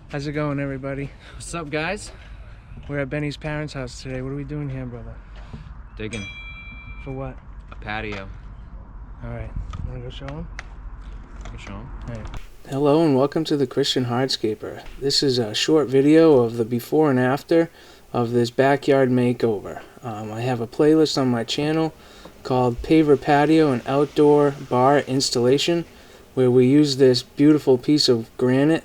How's it going, everybody? What's up, guys? We're at Benny's parents' house today. What are we doing here, brother? Digging For what? a patio. Alright, wanna go show him? I can show them. Alright. Hello and welcome to the Christian Hardscaper. This is a short video of the before and after of this backyard makeover. I have a playlist on my channel called Paver Patio, an outdoor bar installation, where we use this beautiful piece of granite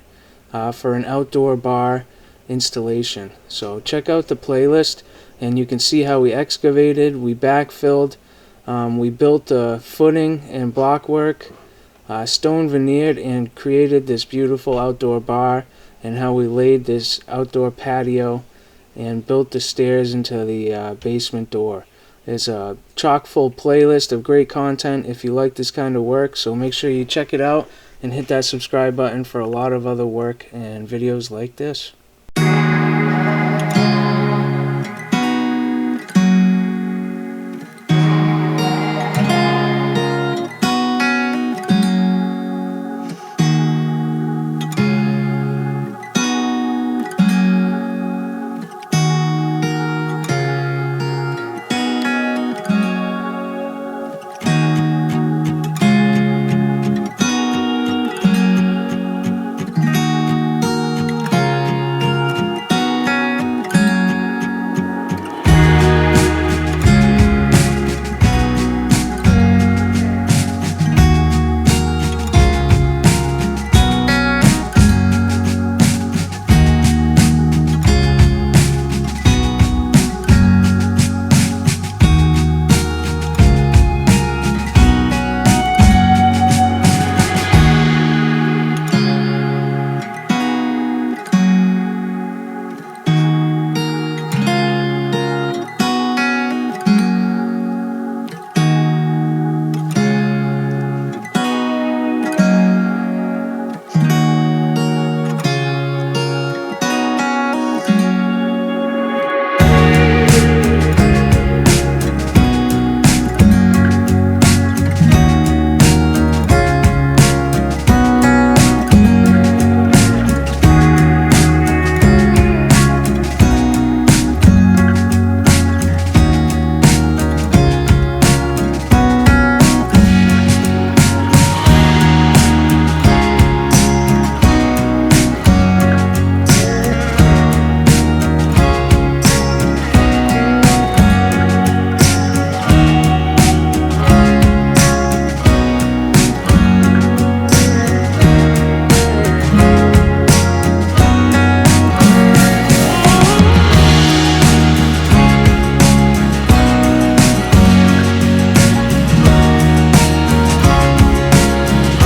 for an outdoor bar installation. So check out the playlist and you can see how we excavated, we backfilled, we built a footing and blockwork, stone veneered, and created this beautiful outdoor bar, and how we laid this outdoor patio and built the stairs into the basement door. It's a chock full playlist of great content if you like this kind of work, so make sure you check it out and hit that subscribe button for a lot of other work and videos like this.